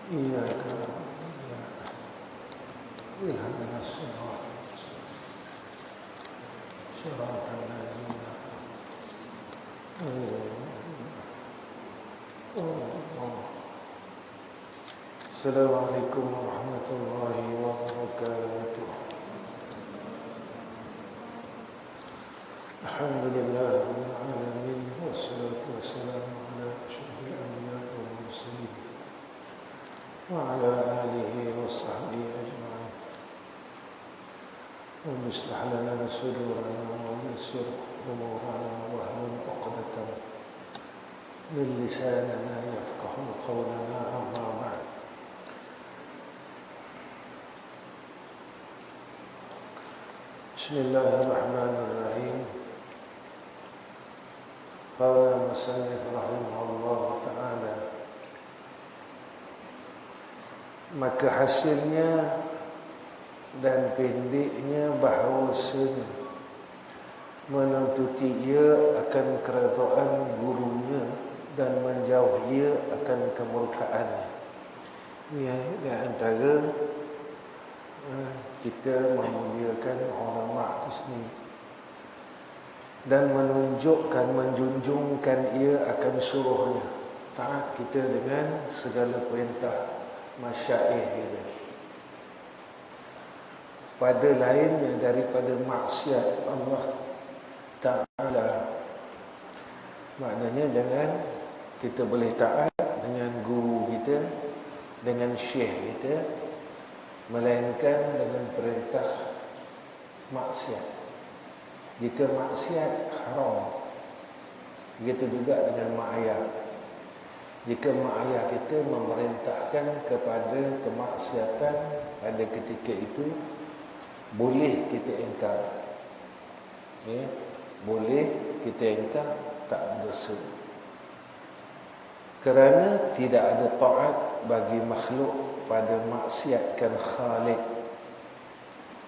إياك اهدنا الصراط صراط الذين السلام عليكم ورحمة الله وبركاته. الحمد لله رب العالمين والصلاة والسلام على أشرف الأنبياء والمرسلين وعلى آله وصحبه أجمعين. رب اشرح لنا صدورنا ويسر أمورنا واحلل عقدة من لساننا يفقه قولنا. أما بعد، بسم الله الرحمن الرحيم. قال المصنف رحمه الله تعالى: maka hasilnya dan pendeknya bahawasanya menuntuti ia akan keredaan gurunya dan menjauh ia akan kemurkaannya. Ini di antara kita memuliakan ulama itu sendiri dan menjunjungkan ia akan suruhnya, taat kita dengan segala perintah masyaikh kita. Pada lainnya daripada maksiat Allah Ta'ala, maknanya jangan kita boleh taat dengan guru kita, dengan syekh kita, melainkan dengan perintah maksiat. Jika maksiat haram, begitu juga dengan mak ayah. Jika mak ayah kita memerintahkan kepada kemaksiatan, pada ketika itu boleh kita ingkar, ya, boleh kita ingkar, tak berdosa. Kerana tidak ada taat bagi makhluk pada maksiatkan Khaliq,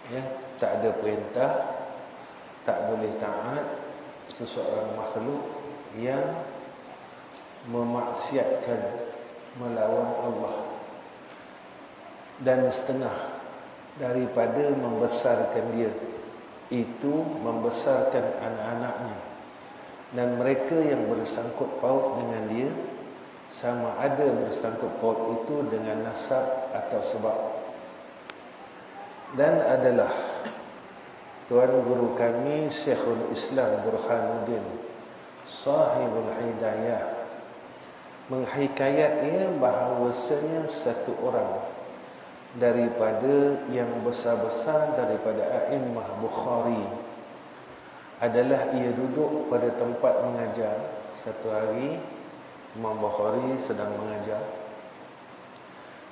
ya, tak ada perintah, tak boleh taat seseorang makhluk yang memaksiatkan, melawan Allah. Dan setengah daripada membesarkan dia itu membesarkan anak-anaknya dan mereka yang bersangkut paut dengan dia, sama ada bersangkut paut itu dengan nasab atau sebab. Dan adalah Tuan Guru kami Syekhul Islam Burhanuddin Sahibul Hidayah menghikayatnya bahawasanya satu orang daripada yang besar-besar daripada A'immah Bukhari adalah ia duduk pada tempat mengajar. Satu hari Imam Bukhari sedang mengajar,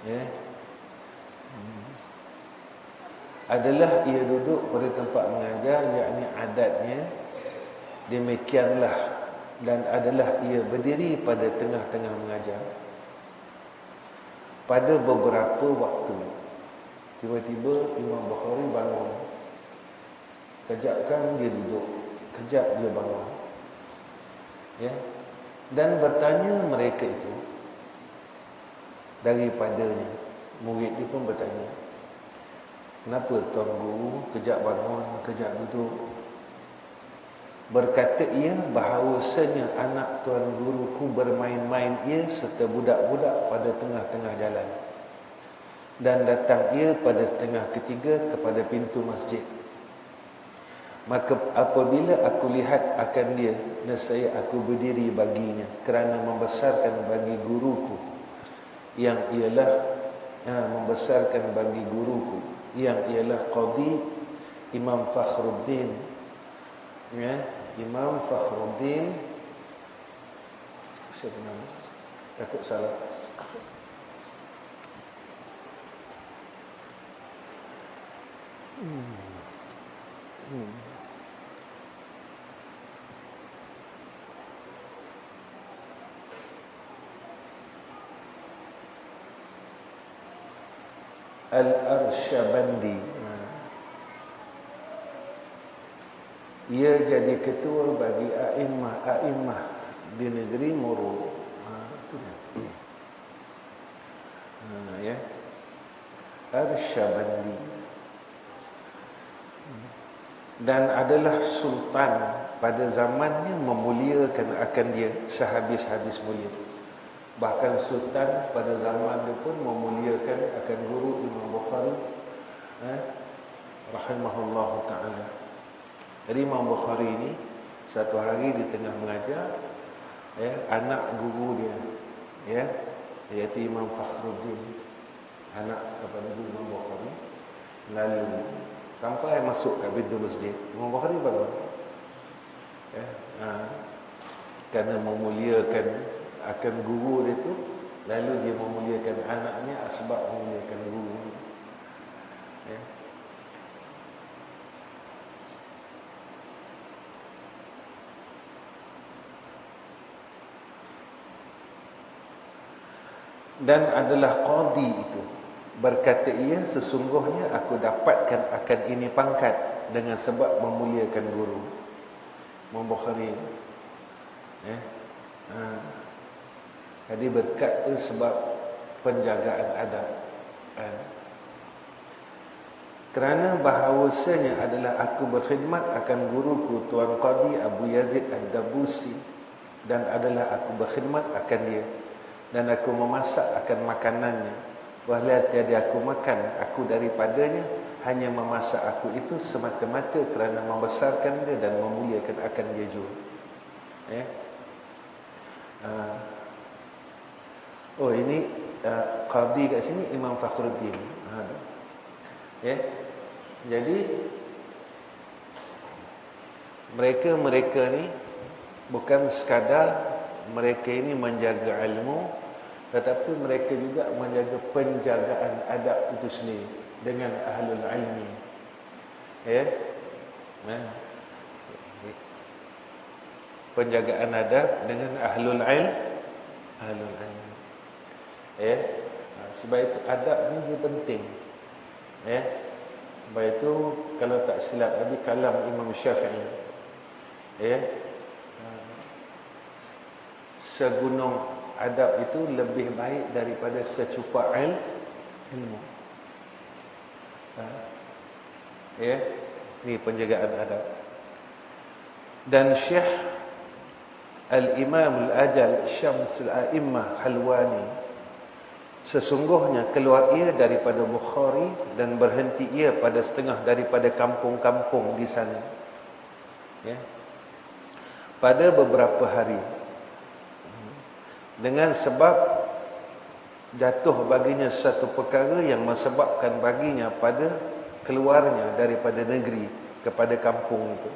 ya, adalah ia duduk pada tempat mengajar, yakni adatnya demikianlah, dan adalah ia berdiri pada tengah-tengah mengajar. Pada beberapa waktu, tiba-tiba Imam Bukhari bangun. Kejap kan dia duduk, kejap dia bangun, ya, dan bertanya mereka itu daripadanya. Murid dia pun bertanya, kenapa Tuan Guru kejap bangun, kejap duduk? Berkata ia bahawasanya anak Tuan Guruku bermain-main ia serta budak-budak pada tengah-tengah jalan, dan datang ia pada setengah ketiga kepada pintu masjid. Maka apabila aku lihat akan dia, nescaya aku berdiri baginya kerana membesarkan bagi guruku yang ialah membesarkan bagi guruku yang ialah Qadi Imam Fakhruddin, ya, Imam Fakhruddin, siapa nama? Takut salah. Al-Arshabandi. Ia jadi ketua bagi a'immah di negeri Moro. Itu dia. Arsyabandi, dan adalah sultan pada zamannya memuliakan akan dia sehabis-habis mulia. Bahkan sultan pada zaman dia pun memuliakan akan guru Imam Bukhari rahimahullah ta'ala. Jadi Imam Bukhari ini satu hari di tengah mengajar, anak guru dia, iaitu Imam Fakhruddin, anak kepada guru Imam Bukhari, lalu sampai masuk ke pintu masjid, Imam Bukhari bangun, kerana memuliakan akan guru dia tu, lalu dia memuliakan anaknya sebab memuliakan guru. Dan adalah qadi itu, berkata ia, sesungguhnya aku dapatkan akan ini pangkat dengan sebab memuliakan guru. Imam Bukhari, jadi berkat itu sebab penjagaan adab. Kerana bahawasanya adalah aku berkhidmat akan guruku Tuan Qadi Abu Yazid Ad-Dabusi, dan adalah aku berkhidmat akan dia, dan aku memasak akan makanannya. Wahai tiada aku makan aku daripadanya, hanya memasak aku itu semata-mata kerana membesarkan dia dan memuliakan akan dia juga. Oh, ini qadi kat sini Imam Fakhruddin. Jadi mereka ni bukan sekadar mereka ini menjaga ilmu, tetapi mereka juga menjaga penjagaan adab itu sendiri dengan ahlul ilmi. Penjagaan adab dengan ahlul ilmi. Sebab itu adab ni dia penting. Sebab itu kalau tak silap tadi kalam Imam Syafi'i, segunung adab itu lebih baik daripada secupak ilmu. Ni penjagaan adab. Dan Syekh Al-Imam Al-Ajal Syams Al-A'immah Halwani, sesungguhnya keluar ia daripada Bukhari dan berhenti ia pada setengah daripada kampung-kampung di sana. Pada beberapa hari, dengan sebab jatuh baginya satu perkara yang menyebabkan baginya pada keluarnya daripada negeri kepada kampung itu.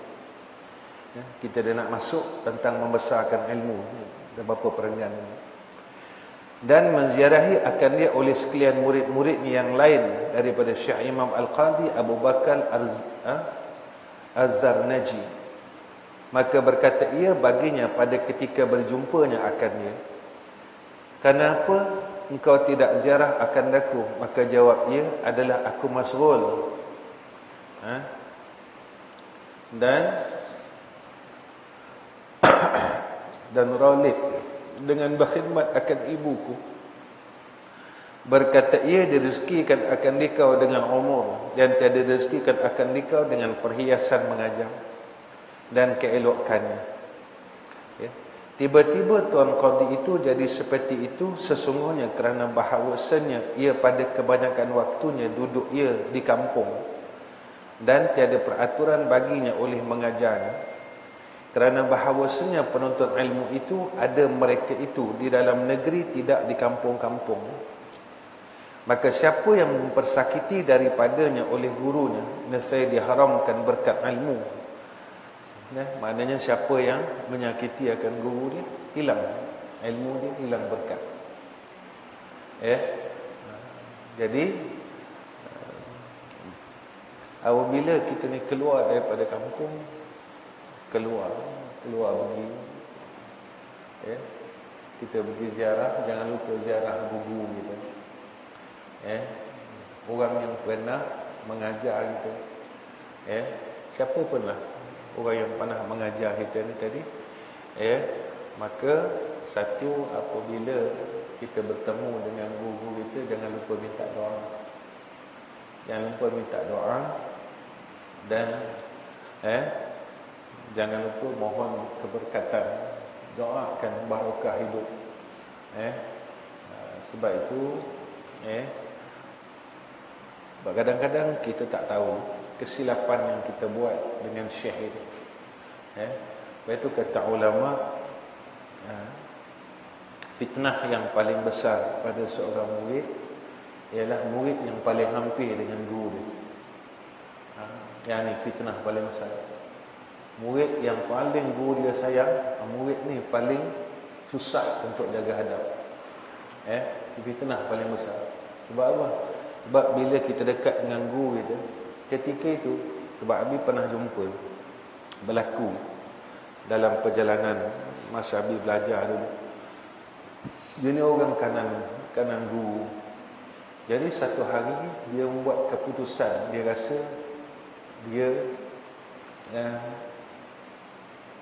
Kita dah nak masuk tentang membesarkan ilmu, ada beberapa perenggan ini. Dan menziarahi akan dia oleh sekalian murid-muridnya yang lain daripada Syekh Imam Al-Qadi Abu Bakar Az-Zarnaji. Maka berkata ia baginya pada ketika berjumpanya akannya, kenapa engkau tidak ziarah akan aku? Maka jawab ia, adalah aku masghul dan ralik dengan berkhidmat akan ibuku. Berkata ia, direzekikan akan dikau dengan umur, dan tiada direzekikan akan dikau dengan perhiasan mengajar dan keelokannya. Tiba-tiba Tuan Qadi itu jadi seperti itu sesungguhnya kerana bahawasanya ia pada kebanyakan waktunya duduk ia di kampung, dan tiada peraturan baginya oleh mengajarnya. Kerana bahawasanya penuntut ilmu itu ada mereka itu di dalam negeri, tidak di kampung-kampung. Maka siapa yang mempersakiti daripadanya oleh gurunya, nescaya diharamkan berkat ilmu. Maknanya siapa yang menyakiti akan guru dia, hilang ilmu dia, hilang berkat. Jadi apabila kita ni keluar daripada kampung, keluar pergi, kita pergi ziarah, jangan lupa ziarah guru kita, orang yang pernah mengajar kita, siapa pun lah orang yang pernah mengajar kita ni tadi, maka satu, apabila kita bertemu dengan guru kita, jangan lupa minta doa. Jangan lupa minta doa. Dan jangan lupa mohon keberkatan. Doakan barakah hidup. Sebab itu kadang-kadang kita tak tahu kesilapan yang kita buat dengan syekh itu. Sebab itu kata ulama, fitnah yang paling besar pada seorang murid ialah murid yang paling hampir dengan guru dia. Yang ni fitnah paling besar. Murid yang paling guru dia sayang, murid ni paling susah untuk jaga hadap. Fitnah paling besar. Sebab apa? Sebab bila kita dekat dengan guru kita, ketika itu, sebab Abi pernah jumpa berlaku dalam perjalanan masa Abi belajar dulu. Dia ni orang kanan guru. Jadi satu hari dia membuat keputusan, dia rasa dia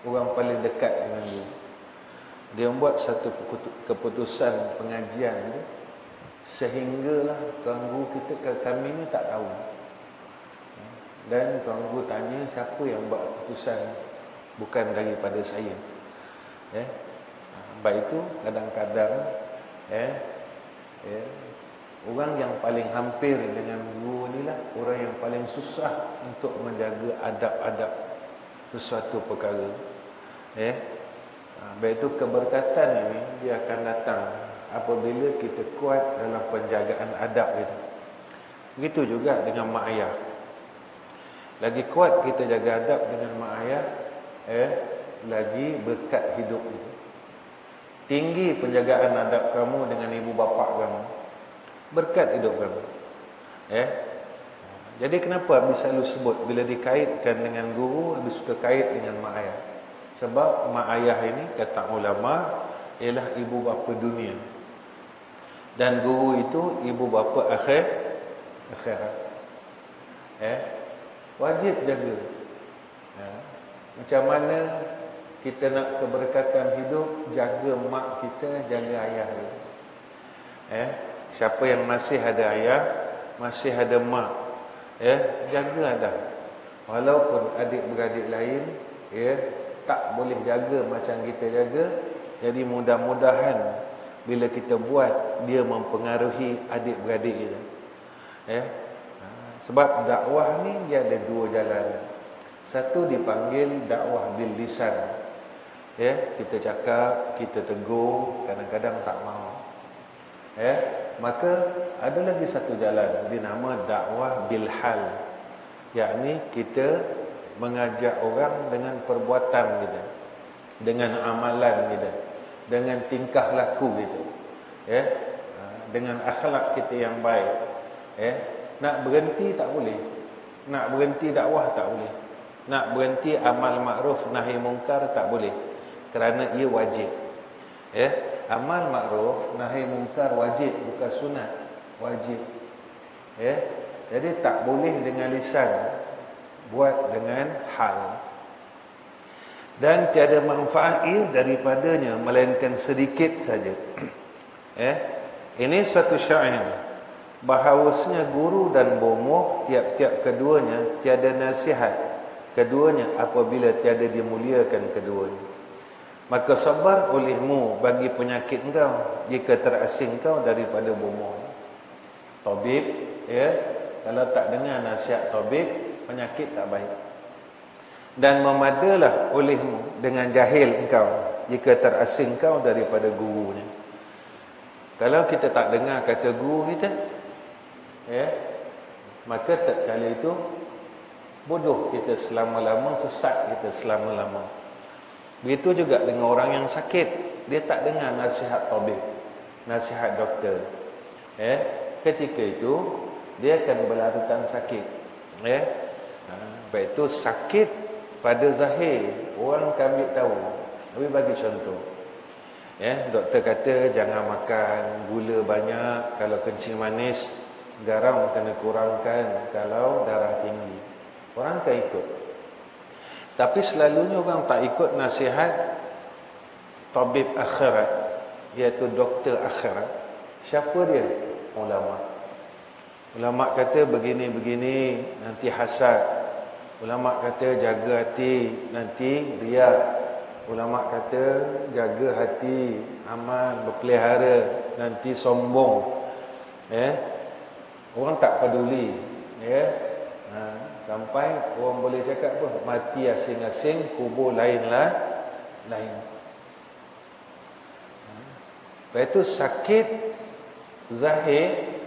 orang paling dekat dengan dia. Dia membuat satu keputusan pengajian tu, sehinggalah tuan guru kita, kami ni tak tahu. Dan tuan guru tanya siapa yang buat keputusan, bukan daripada saya. Sebab itu kadang-kadang orang yang paling hampir dengan guru ni lah orang yang paling susah untuk menjaga adab-adab sesuatu perkara. Sebab itu keberkatan ini dia akan datang apabila kita kuat dalam penjagaan adab itu. Begitu juga dengan mak ayah. Lagi kuat kita jaga adab dengan mak ayah, lagi berkat hidup itu. Tinggi penjagaan adab kamu dengan ibu bapa kamu, berkat hidup kamu. Jadi kenapa Habis selalu sebut bila dikaitkan dengan guru, Habis suka kait dengan mak ayah? Sebab mak ayah ini kata ulama ialah ibu bapa dunia, dan guru itu ibu bapa akhirat. Wajib jaga. Macam mana kita nak keberkatan hidup, jaga mak kita, jaga ayah kita. Siapa yang masih ada ayah, masih ada mak, jaga adab. Walaupun adik-beradik lain tak boleh jaga macam kita jaga, jadi mudah-mudahan bila kita buat, dia mempengaruhi adik-beradik kita. Sebab dakwah ni dia ada dua jalan. Satu dipanggil dakwah bil lisan. Kita cakap, kita tegur, kadang-kadang tak mau. Maka ada lagi satu jalan, dinama dakwah bil hal. Yakni kita mengajak orang dengan perbuatan kita, dengan amalan kita, dengan tingkah laku kita, dengan akhlak kita yang baik. Nak berhenti tak boleh, nak berhenti dakwah tak boleh, nak berhenti amal makruf nahi mungkar tak boleh, kerana ia wajib. Amal makruf nahi mungkar wajib, bukan sunat, wajib. Jadi tak boleh dengan lisan, buat dengan hal. Dan tiada manfaat ia daripadanya melainkan sedikit saja. Ini suatu syair bahawasanya guru dan bomoh tiap-tiap keduanya tiada nasihat keduanya apabila tiada dimuliakan keduanya. Maka sabar olehmu bagi penyakit engkau jika terasing kau daripada bomoh. Tabib, kalau tak dengar nasihat tabib, penyakit tak baik. Dan memadalah olehmu dengan jahil engkau jika terasing kau daripada gurunya. Kalau kita tak dengar kata guru kita, maka tatkala itu bodoh kita selama-lama, sesat kita selama-lama. Begitu juga dengan orang yang sakit, dia tak dengar nasihat tabib, nasihat doktor. Ketika itu dia akan berlarutan sakit. Sebab itu sakit pada zahir orang akan ambil tahu. Tapi bagi contoh, doktor kata jangan makan gula banyak kalau kencing manis, garam kena kurangkan kalau darah tinggi. Orang akan ikut. Tapi selalunya orang tak ikut nasihat tabib akhirat, iaitu doktor akhirat. Siapa dia? Ulama. Ulama kata begini-begini, nanti hasad. Ulama kata jaga hati, nanti riak. Ulama kata jaga hati, aman, berpelihara, nanti sombong. Orang tak peduli. Sampai orang boleh cakap apa? Mati asing-asing, kubur lainlah lain. Lepas itu sakit zahir,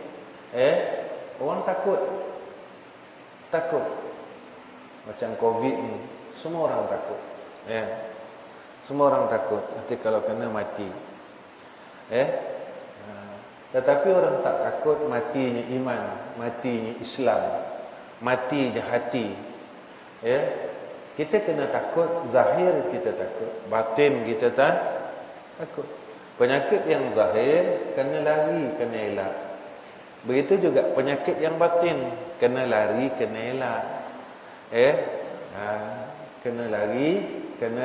orang takut. Macam COVID ni, semua orang takut. Semua orang takut nanti kalau kena mati. Tetapi orang tak takut matinya iman, matinya Islam, matinya hati. Kita kena takut zahir, kita takut batin, kita takut. Penyakit yang zahir kena lari, kena elak. Begitu juga penyakit yang batin, kena lari, kena elak. Kena lari, kena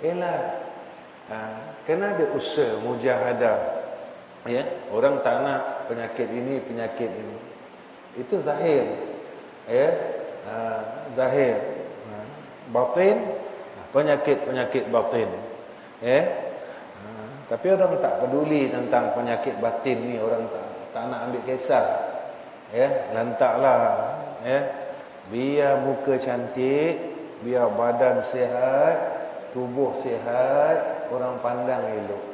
elak. Kena ada usaha mujahadah. Orang tak nak penyakit ini, penyakit ini. Itu zahir. Zahir. Batin, penyakit batin. Tapi orang tak peduli tentang penyakit batin ni, orang tak nak ambil kisah. Lantaklah. Biar muka cantik, biar badan sihat, tubuh sihat, orang pandang elok.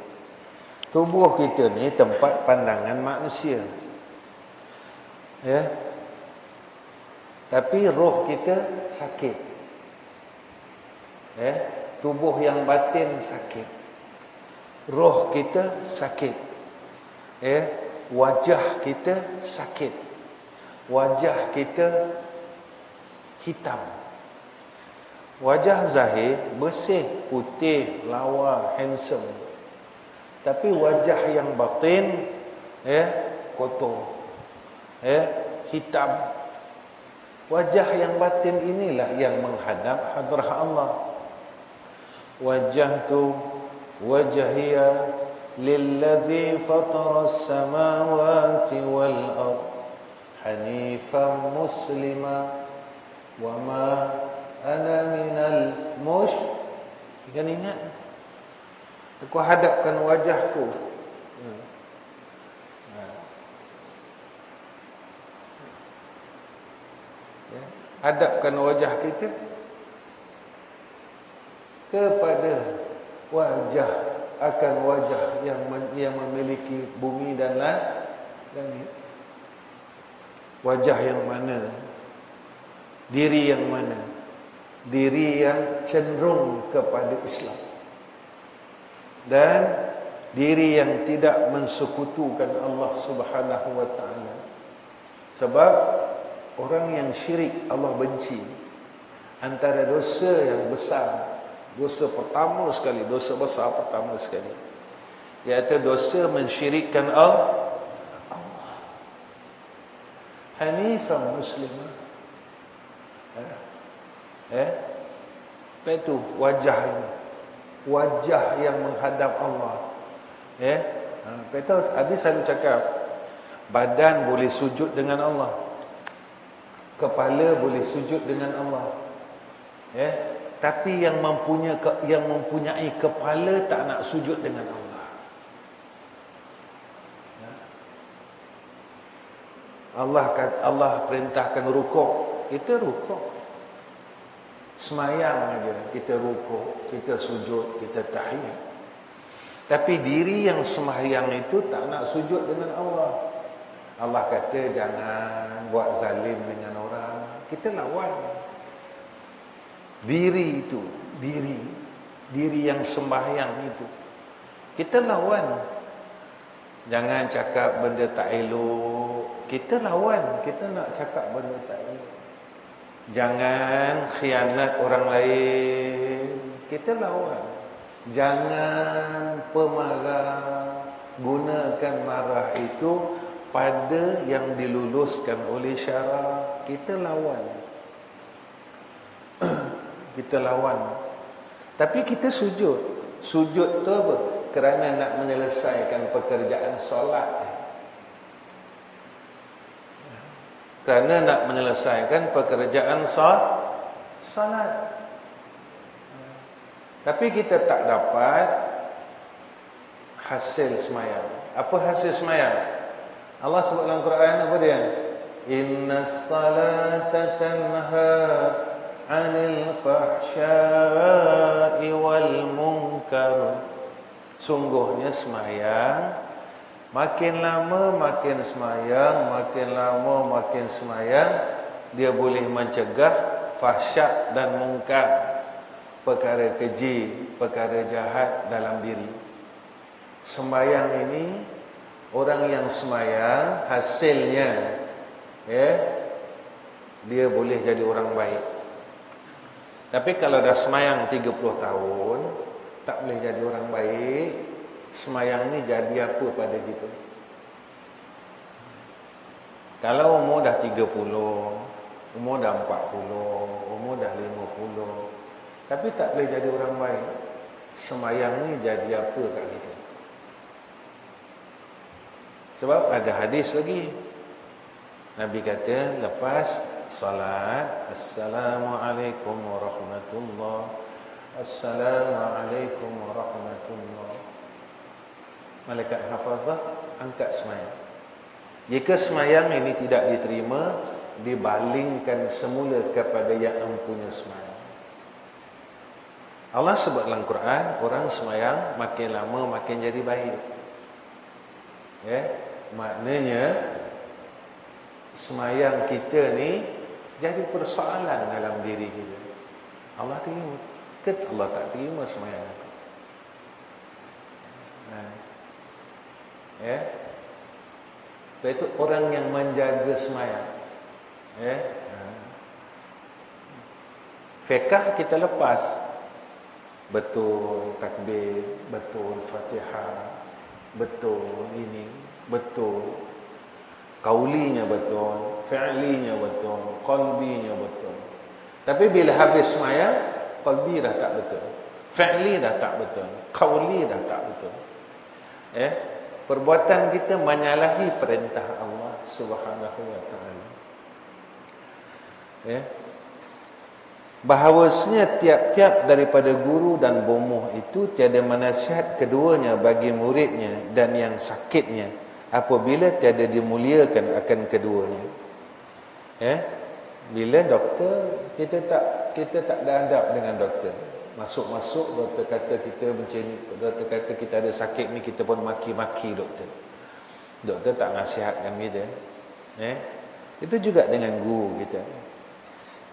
Tubuh kita ni tempat pandangan manusia. Tapi roh kita sakit. Tubuh yang batin sakit. Roh kita sakit. Wajah kita sakit. Wajah kita hitam. Wajah zahir bersih, putih, lawa, handsome. Tapi wajah yang batin kotor, hitam. Wajah yang batin inilah yang menghadap hadrah Allah. Wajjahtu wajhiya lillazi fatara as-samawati wal ard hanifan muslima wa ma ana minal musyrikin. Ingat, aku hadapkan wajahku. Hadapkan wajah kita kepada wajah, akan wajah yang memiliki bumi dan langit. Wajah yang mana? Diri yang mana? Diri yang cenderung kepada Islam. Dan diri yang tidak mensekutukan Allah Subhanahu wa taala. Sebab orang yang syirik Allah benci. Antara dosa yang besar, dosa pertama sekali, dosa besar pertama sekali, iaitu dosa mensyirikkan Allah. Hanifan muslimah. Apa itu wajah ini? Wajah yang menghadap Allah. Betul. Hadis selalu cakap, badan boleh sujud dengan Allah, kepala boleh sujud dengan Allah. Tapi yang mempunyai kepala tak nak sujud dengan Allah. Allah perintahkan rukuk, kita rukuk. Semayang aja, kita rukuk, kita sujud, kita tahiyat. Tapi diri yang semayang itu tak nak sujud dengan Allah. Allah kata jangan buat zalim dengan orang. Kita lawan. Diri itu, diri yang sembahyang itu, kita lawan. Jangan cakap benda tak elok, kita lawan. Kita nak cakap benda tak elok. Jangan khianat orang lain, kita lawan. Jangan pemarah, gunakan marah itu pada yang diluluskan oleh syarak, kita lawan. Kita lawan. Tapi kita sujud. Sujud tu apa? Kerana nak menyelesaikan pekerjaan solat. kerana nak menyelesaikan pekerjaan salat. Tapi kita tak dapat hasil semayang. Apa hasil semayang? Allah sebut dalam Quran apa dia? Innas salata tanha 'anil fahsya'i wal munkar. Sungguhnya semayang, makin lama makin semayang, makin lama makin semayang, dia boleh mencegah fahsyak dan mungkar, perkara keji, perkara jahat dalam diri. Sembayang ini, orang yang sembayang hasilnya dia boleh jadi orang baik. Tapi kalau dah sembayang 30 tahun tak boleh jadi orang baik, sembayang ni jadi apa pada kita? Kalau umur dah 30, umur dah 40, umur dah 50, tapi tak boleh jadi orang baik, sembayang ni jadi apa kat kita? Sebab ada hadis lagi, Nabi kata lepas salat, Assalamualaikum warahmatullahi, Assalamualaikum warahmatullahi, malaikat hafazah angkat semayang. Jika semayang ini tidak diterima, dibalingkan semula kepada yang empunya semayang. Allah sebut dalam Quran, orang semayang makin lama makin jadi baik. Maknanya semayang kita ni jadi persoalan dalam diri kita. Allah terima ke Allah tak terima semayang aku? Itu orang yang menjaga semayang. Fiqh kita lepas, betul takbir, betul Fatihah, betul ini, betul qaulinya betul, fi'linya betul, qalbinya betul. Tapi bila habis semayang, qalbi dah tak betul, fi'li dah tak betul, qauli dah tak betul. Perbuatan kita menyalahi perintah Allah Subhanahu wa taala. Bahawasanya tiap-tiap daripada guru dan bomoh itu tiada menasihat keduanya bagi muridnya, dan yang sakitnya apabila tiada dimuliakan akan keduanya. Bila doktor, kita tak ada adab dengan doktor. Masuk-masuk doktor kata kita macam ni, doktor kata kita ada sakit ni, kita pun maki-maki doktor. Doktor tak nasihatkan kita. Itu juga dengan guru kita.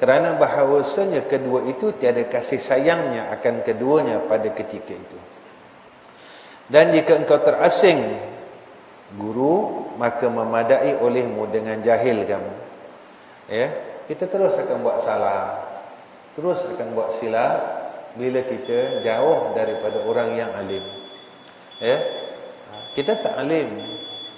Kerana bahawasanya kedua itu tiada kasih sayangnya akan keduanya pada ketika itu. Dan jika engkau terasing guru, maka memadai olehmu dengan jahil kamu. Kita terus akan buat salah, terus akan buat silap bila kita jauh daripada orang yang alim. Kita tak alim.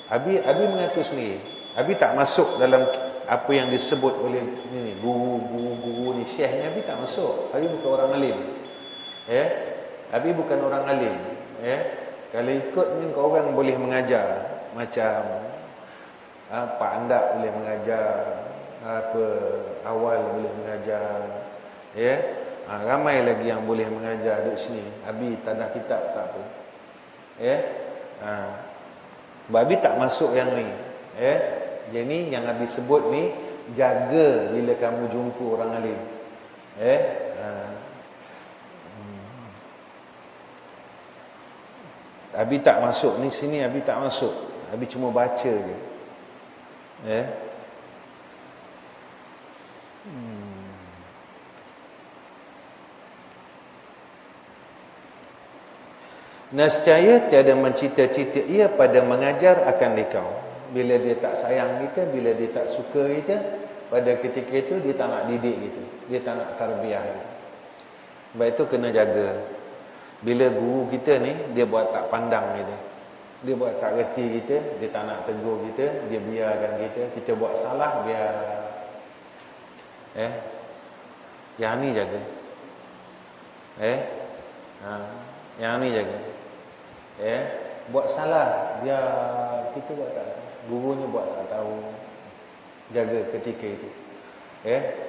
Abi mengaku sendiri, Abi tak masuk dalam apa yang disebut oleh ni guru ni, syekh ni. Abi tak masuk. Abi bukan orang alim. Abi bukan orang alim. Kalau ikut ni kau orang boleh mengajar macam Pak Andak boleh mengajar, apa Awal boleh mengajar, ramai lagi yang boleh mengajar duduk sini. Abi tanah kitab tak apa. Sebab Abi tak masuk yang ni. Jadi yang Abi sebut ni, jaga bila kamu jumpa orang alim. Abi tak masuk ni, sini Abi tak masuk. Abi cuma baca je. Nescaya tiada mencita-cita ia pada mengajar akan dikau. Bila dia tak sayang kita, bila dia tak suka kita, pada ketika itu dia tak nak didik kita, dia tak nak tarbiyah kita. Sebab itu kena jaga. Bila guru kita ni, dia buat tak pandang kita, dia buat tak reti kita, dia tak nak tegur kita, dia biarkan kita buat salah, biar. Yang ni jaga. Yang ni jaga. Buat salah, biar kita buat tak tahu, gurunya buat tak tahu. jaga ketika itu.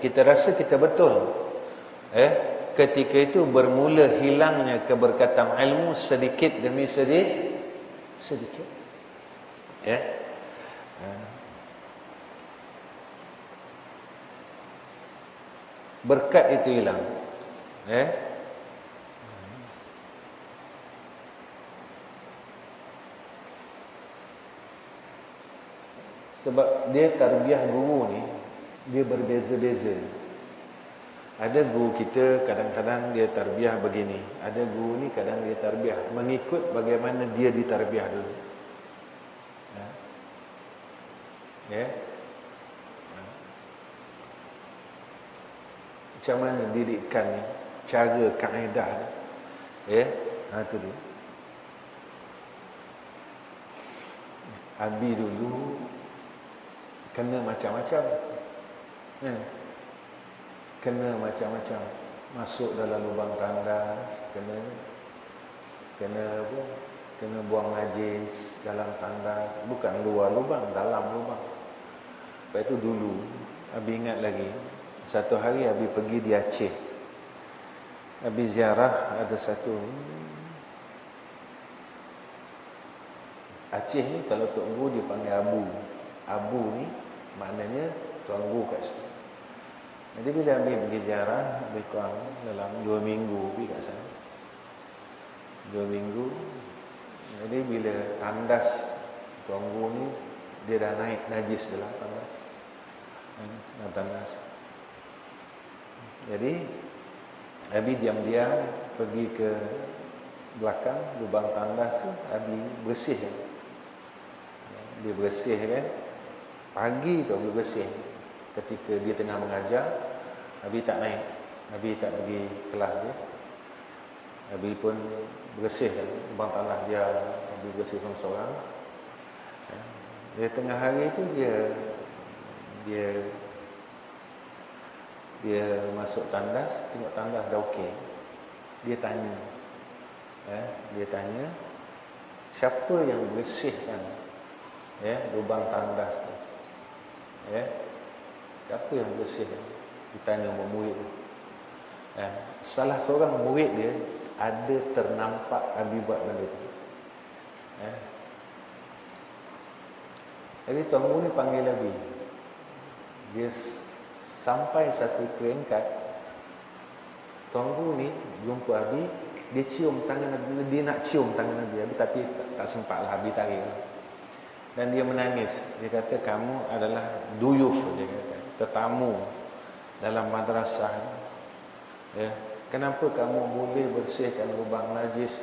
Kita rasa kita betul. Ketika itu bermula hilangnya keberkatan ilmu sedikit demi sedikit. Berkat itu hilang. Sebab dia tarbiyah guru ni, dia berbeza-beza. Ada guru kita kadang-kadang dia tarbiyah begini, ada guru ni kadang dia tarbiyah mengikut bagaimana dia ditarbiyah dulu. Macam mana didikan ni, cara kaedah ni. Tu dia. Abi dulu kena macam-macam. Kena macam-macam. Masuk dalam lubang tandas, kena apa? Kena buang najis dalam tandas, bukan luar lubang, dalam lubang. Lepas itu dulu Abi ingat lagi, satu hari Abi pergi di Aceh. Abi ziarah ada satu Aceh ni kalau Tok Guru dia panggil Abu. Abu ni maknanya Tuan Guru kat situ. Jadi bila Abi pergi ziarah, lebih kurang dalam 2 minggu pergi kat sana. 2 minggu. Jadi bila tandas Tuan Guru ni, dia dah naik najis dalam tandas. Dalam tandas. Jadi Abi diam-diam pergi ke belakang lubang tandas tu, Abi bersih. Dia bersih kan. Pagi tu Abi bersih. Ketika dia tengah mengajar, Abi tak naik. Abi tak pergi kelas dia. Abi pun bersih kan lubang tandas dia. Abi bersih seorang-seorang. Dia tengah hari tu dia masuk tandas, tengok tandas dah okey. Dia tanya. Dia tanya siapa yang bersihkan lubang tandas tu. Siapa yang bersihkan? Dia tanya murid tu. Salah seorang murid dia ada ternampak Abi buat benda tu. Jadi Tuan Guru ni panggil Abi. Dia sampai satu peringkat, Tuan Guru ni jumpa Abi, dia cium tangan Abi, dia nak cium tangan Abi, tapi tak sempat lah, Abi tarik. Dan dia menangis. Dia kata kamu adalah duyuf, dia kata, tetamu dalam madrasah. Kenapa kamu boleh bersihkan lubang najis?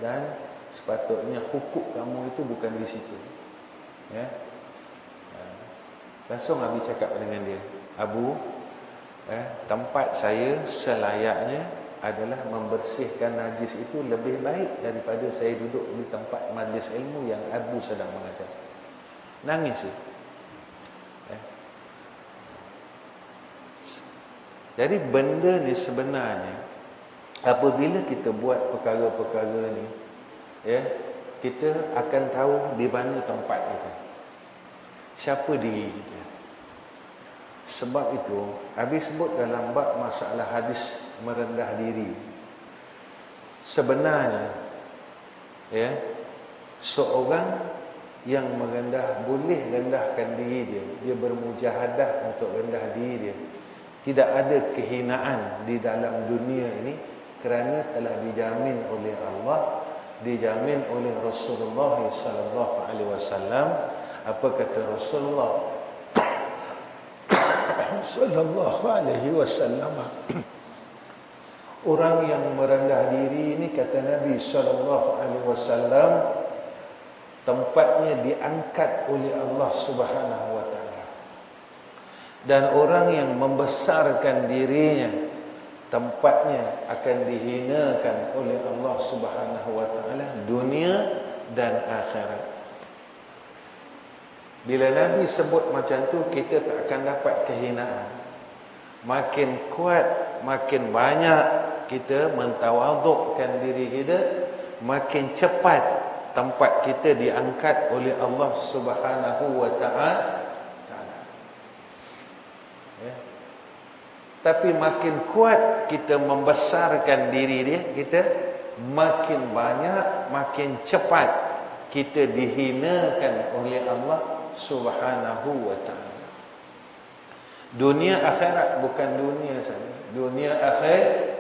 Dan sepatutnya hukuk kamu itu bukan di situ. Langsung Abi cakap dengan dia, Abu, tempat saya selayaknya adalah membersihkan najis itu lebih baik daripada saya duduk di tempat majlis ilmu yang Abu sedang mengajar. Nangis dia. Jadi benda ni sebenarnya apabila kita buat perkara-perkara ni, kita akan tahu di mana tempat kita, siapa diri kita. Sebab itu Abi sebut dalam bab masalah hadis merendah diri, sebenarnya seorang yang boleh rendahkan diri dia, dia bermujahadah untuk rendah diri dia. Tidak ada kehinaan di dalam dunia ini kerana telah dijamin oleh Allah, dijamin oleh Rasulullah sallallahu alaihi wasallam. Apa kata Rasulullah sallallahu alaihi wasallam? Orang yang merendah diri ini, kata Nabi sallallahu alaihi wasallam, tempatnya diangkat oleh Allah Subhanahu wa taala. Dan orang yang membesarkan dirinya, tempatnya akan dihinakan oleh Allah Subhanahu wa taala dunia dan akhirat. Bila Nabi sebut macam tu, kita tak akan dapat kehinaan. Makin kuat, makin banyak kita mentawadukkan diri kita, makin cepat tempat kita diangkat oleh Allah Subhanahu wa taala. Ya. Tapi makin kuat kita membesarkan diri dia, kita makin banyak, makin cepat kita dihinakan oleh Allah Subhanahu wa ta'ala. Dunia akhirat, bukan dunia saja. Dunia akhirat.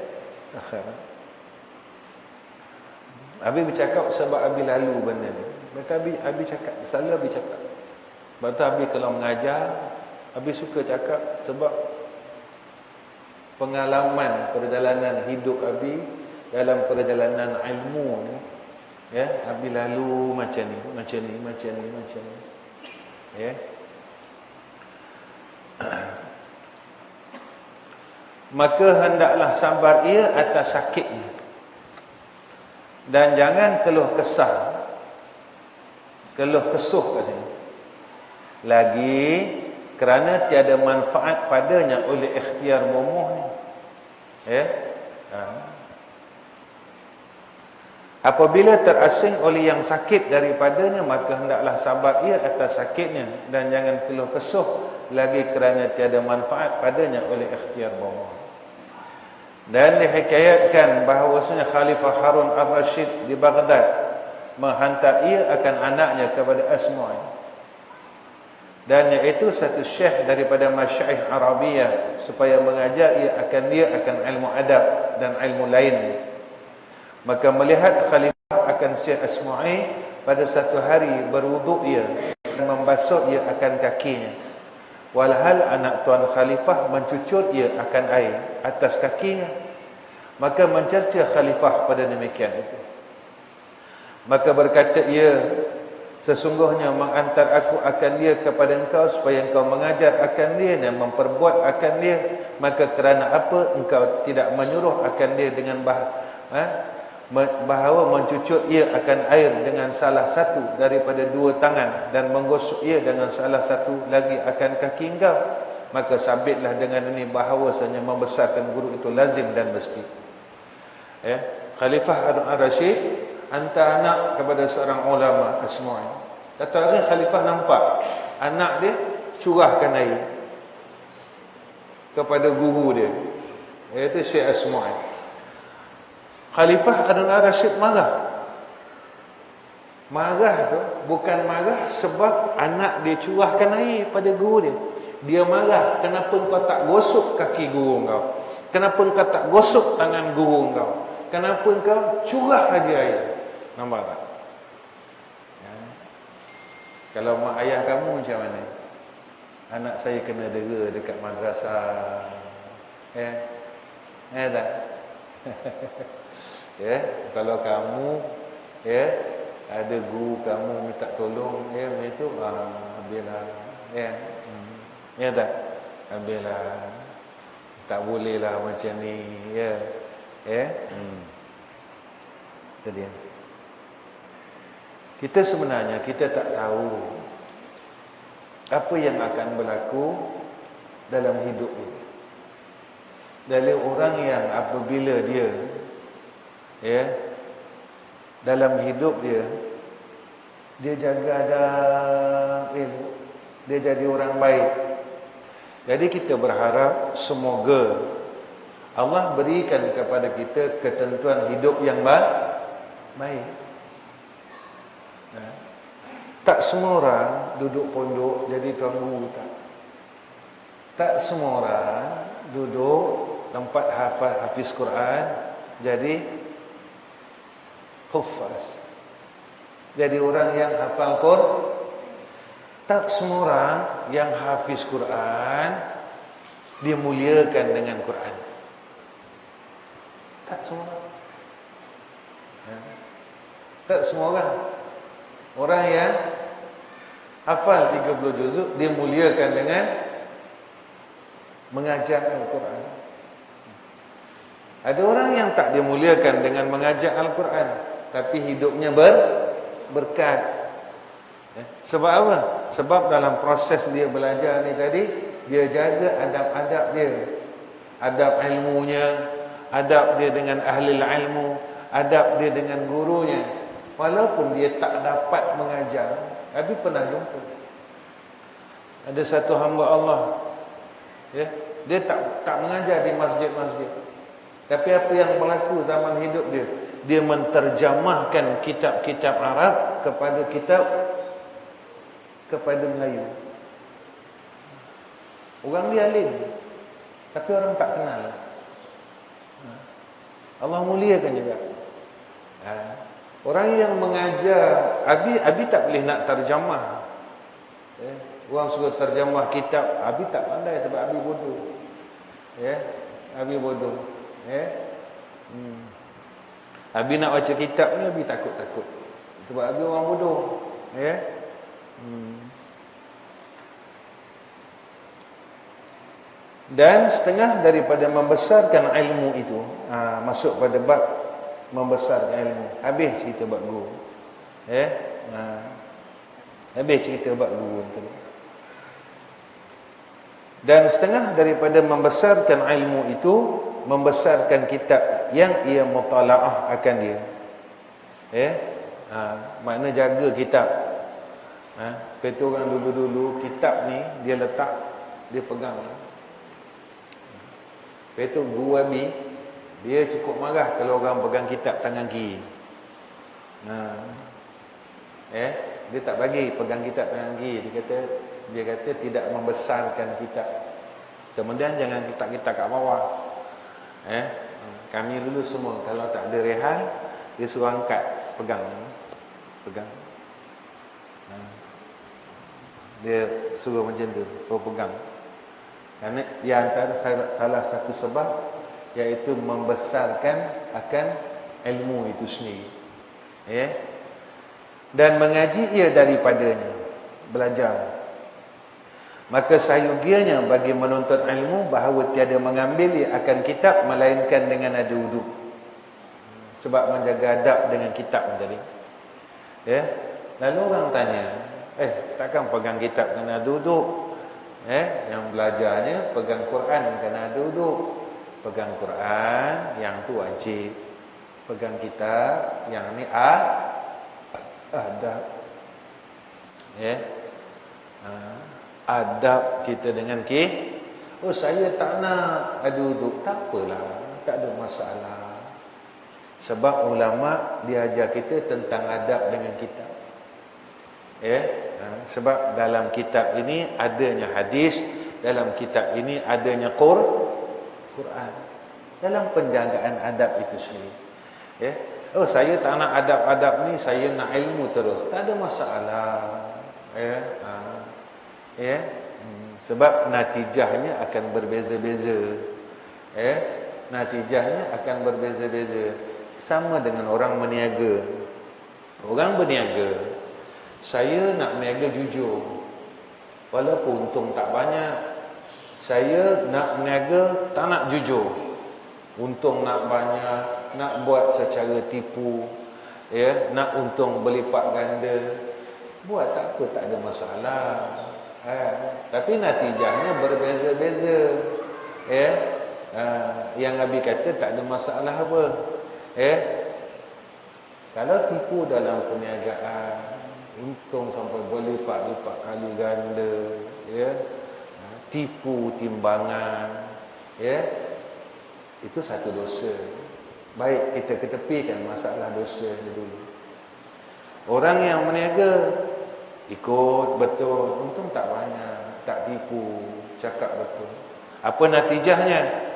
Abi bercakap sebab Abi lalu benda ni. Maka Abi cakap, selalu Abi cakap. Sebab tu Abi kalau mengajar, Abi suka cakap sebab pengalaman perjalanan hidup Abi dalam perjalanan ilmu ni, ya, Abi lalu macam ni. Ya. Maka hendaklah sabar ia atas sakitnya, dan jangan keluh kesuh kat sini lagi, kerana tiada manfaat padanya oleh ikhtiar bomoh ni. Ya. Apabila terasing oleh yang sakit daripadanya, maka hendaklah sabar ia atas sakitnya, dan jangan keluh kesuh lagi, kerana tiada manfaat padanya oleh ikhtiar bomoh. Dan dihikayatkan bahawasanya Khalifah Harun al-Rashid di Baghdad menghantar ia akan anaknya kepada Asma'i, dan iaitu satu syekh daripada masyaikh Arabiyah, supaya mengajar ia akan ilmu adab dan ilmu lain. Maka melihat Khalifah akan Syekh Asma'i pada satu hari, berwuduk ia dan membasuh ia akan kakinya, walhal anak tuan Khalifah mencucur ia akan air atas kakinya. Maka mencerca Khalifah pada demikian itu. Maka berkata ia, sesungguhnya menghantar aku akan dia kepada engkau, supaya engkau mengajar akan dia dan memperbuat akan dia. Maka kerana apa engkau tidak menyuruh akan dia dengan bahawa mencucur ia akan air dengan salah satu daripada dua tangan, dan menggosok ia dengan salah satu lagi akan kaki engkau? Maka sabitlah dengan ini bahawasanya membesarkan guru itu lazim dan mesti. Ya. Khalifah Harun al-Rashid hantar anak kepada seorang ulama Asma'i. Kata orang Khalifah nampak anak dia curahkan air kepada guru dia, iaitu Syekh Asma'i. Khalifah Harun al-Rashid marah tu bukan marah sebab anak dia curahkan air pada guru dia. Dia marah, kenapa kau tak gosok kaki guru kau? Kenapa kau tak gosok tangan guru kau? Kenapa kau curah aja air? Nampak tak? Ya. Kalau mak ayah kamu macam mana? Anak saya kena dera dekat madrasah. Ya. Tak? Ya, kalau kamu ada guru kamu minta tolong itu ambillah. Ya tak? Ambillah. Tak bolehlah macam ni. Itu dia. Kita sebenarnya kita tak tahu apa yang akan berlaku dalam hidup ini. Dari orang yang apabila dia dalam hidup dia jaga adab ilmu, dia jadi orang baik. Jadi kita berharap semoga Allah berikan kepada kita ketentuan hidup yang baik. Tak semua orang duduk pondok jadi tuan guru, tak semua orang duduk tempat hafiz Quran jadi huffaz, jadi orang yang hafal Quran. Tak semua orang yang hafiz Quran dimuliakan dengan Quran. Tak semua orang. Tak semua orang. Orang yang hafal 30 juzuk dimuliakan dengan mengajar Al-Quran. Ada orang yang tak dimuliakan dengan mengajar Al-Quran, tapi hidupnya berkat. Sebab apa? Sebab dalam proses dia belajar ni tadi, dia jaga adab-adab dia, adab ilmunya, adab dia dengan ahli ilmu, adab dia dengan gurunya. Walaupun dia tak dapat mengajar. Tapi pernah jumpa ada satu hamba Allah Ya, dia tak mengajar di masjid-masjid. Tapi apa yang berlaku zaman hidup dia? Dia menterjemahkan kitab-kitab Arab kepada Melayu. Orang dia alim, tapi orang tak kenal. Allah muliakan juga. Orang yang mengajar, Abi tak boleh nak terjemah. Orang suruh terjemah kitab, Abi tak pandai sebab Abi bodoh. Abi bodoh. Abi nak baca kitab ni, Abi takut-takut sebab Abi orang bodoh. Dan setengah daripada membesarkan ilmu itu, masuk pada bab membesarkan ilmu. Habis cerita bab guru. Habis cerita bab guru tadi. Dan setengah daripada membesarkan ilmu itu, membesarkan kitab yang ia mutalaah akan dia. Makna jaga kitab. Betul orang dulu-dulu kitab ni dia letak, dia pegang. Betul guru Abi, dia cukup marah kalau orang pegang kitab tangan kiri. Dia tak bagi pegang kitab tangan kiri. Dia kata tidak membesarkan kitab. Kemudian jangan kitab-kitab kat bawah. Kami dulu semua kalau tak ada rehan, dia suruh angkat, pegang. Dia suruh macam tu, suruh pegang. Kerana di antara salah satu sebab iaitu membesarkan akan ilmu itu sendiri. Dan mengaji ia daripadanya, belajar. Maka sayugianya bagi menuntut ilmu bahawa tiada mengambil ia akan kitab melainkan dengan ada wuduk. Sebab menjaga adab dengan kitab tadi. Lalu orang tanya, takkan pegang kitab kena ada wuduk? Yang belajarnya pegang Quran kena ada wuduk. Pegang Quran yang tu wajib. Pegang kitab yang ni adab. Adab kita dengan saya tak nak ada wuduk. Tak apalah, tak ada masalah. Sebab ulama diajar kita tentang adab dengan kitab. Sebab dalam kitab ini adanya hadis, dalam kitab ini adanya Quran. Dalam penjagaan adab itu sendiri. Saya tak nak adab-adab ni, saya nak ilmu terus. Tak ada masalah. Sebab natijahnya akan berbeza-beza. Natijahnya akan berbeza-beza. Sama dengan orang berniaga. Orang berniaga, saya nak berniaga jujur, walaupun untung tak banyak. Saya nak berniaga, tak nak jujur. Untung nak banyak, nak buat secara tipu, nak untung berlipat ganda. Buat tak apa, tak ada masalah. Tapi natijahnya berbeza-beza. Yang Nabi kata tak ada masalah apa. Kalau tipu dalam perniagaan, untung sampai berlipat-lipat kali ganda, tipu timbangan, itu satu dosa. Baik kita ketepikan masalah dosa dulu. Orang yang berniaga ikut betul, untung tak banyak, tak tipu, cakap betul. Apa natijahnya?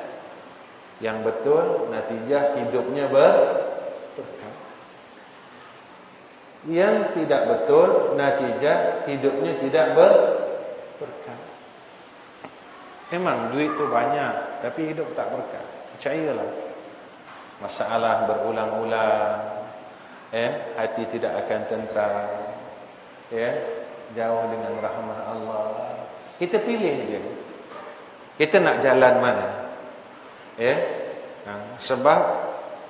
Yang betul, natijah hidupnya berkah. Yang tidak betul, natijah hidupnya tidak berkah. Memang duit tu banyak, tapi hidup tak berkah. Percayalah. Masalah berulang-ulang, hati tidak akan tentram, jauh dengan rahmat Allah. Kita pilih je. Kita nak jalan mana? Sebab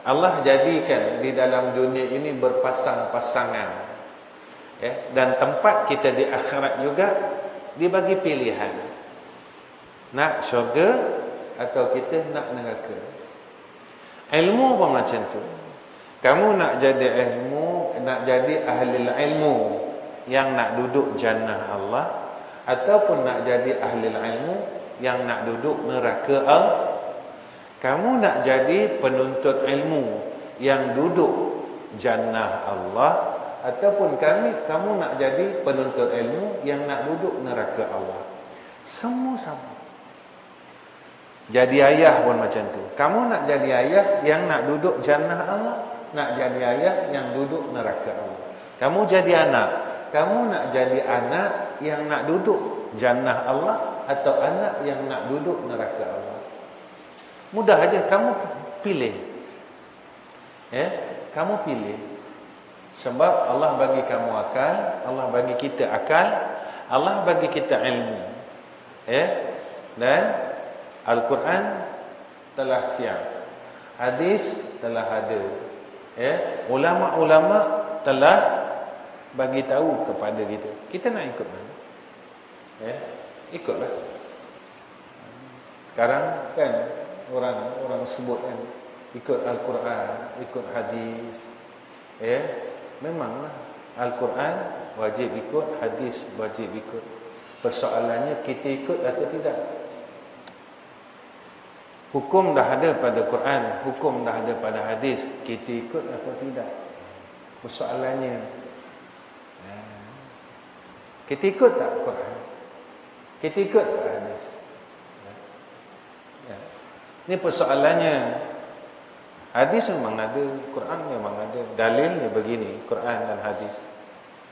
Allah jadikan di dalam dunia ini berpasang-pasangan, dan tempat kita di akhirat juga dibagi pilihan. Nak syurga atau kita nak neraka. Ilmu pun macam tu. Kamu nak jadi ilmu, nak jadi ahli ilmu yang nak duduk jannah Allah, ataupun nak jadi ahli ilmu yang nak duduk neraka Allah? Kamu nak jadi penuntut ilmu yang duduk jannah Allah, ataupun kamu nak jadi penuntut ilmu yang nak duduk neraka Allah? Semua sama. Jadi ayah pun macam tu. Kamu nak jadi ayah yang nak duduk jannah Allah, nak jadi ayah yang duduk neraka Allah. Kamu jadi anak, kamu nak jadi anak yang nak duduk jannah Allah, atau anak yang nak duduk neraka Allah? Mudah aja, kamu pilih. Kamu pilih. Sebab Allah bagi kamu akal, Allah bagi kita akal, Allah bagi kita ilmu. Dan Al-Quran telah siap, hadis telah ada, ulama-ulama telah bagi tahu kepada kita. Kita nak ikut mana? Ikutlah. Sekarang kan orang sebut kan, ikut Al-Quran, ikut hadis. Memanglah Al-Quran wajib ikut, hadis wajib ikut. Persoalannya kita ikut atau tidak. Hukum dah ada pada Quran, hukum dah ada pada hadis, kita ikut atau tidak. Persoalannya, kita ikut tak Quran? Kita ikut tak hadis? Ini persoalannya. Hadis memang ada, Quran memang ada, dalilnya begini, Quran dan hadis.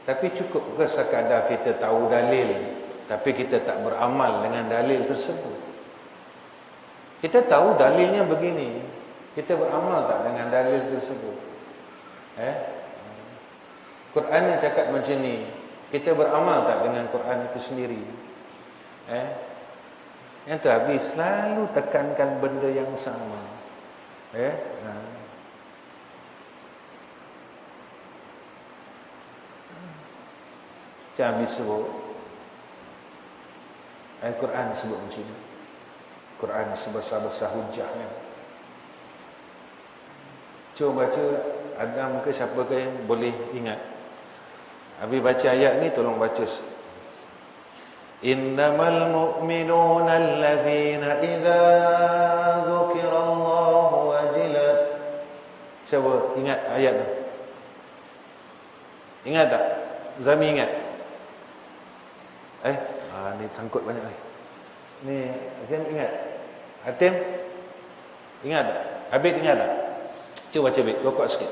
Tapi cukup ke sekadar kita tahu dalil, tapi kita tak beramal dengan dalil tersebut? Kita tahu dalilnya begini, kita beramal tak dengan dalil tersebut? Quran yang cakap macam ni, kita beramal tak dengan Quran itu sendiri? Yang tu habis selalu tekankan benda yang sama. Macam habis sebut Al-Quran sebut macam ni. Quran sebesar-besar hujahnya. Cuba baca, Adam ke siapa ke yang boleh ingat. Habis baca ayat ni, tolong baca. Innamal mu'minuna alladhina idza dzukirallahu wajilat. Siapa ingat ayat tu? Ingat tak? Zami ingat? Ni sangkut banyak lagi. Ni Azim ingat? Hatim ingat tak? Abid ingat tak? Cuba baca Abid, kau kuat sikit.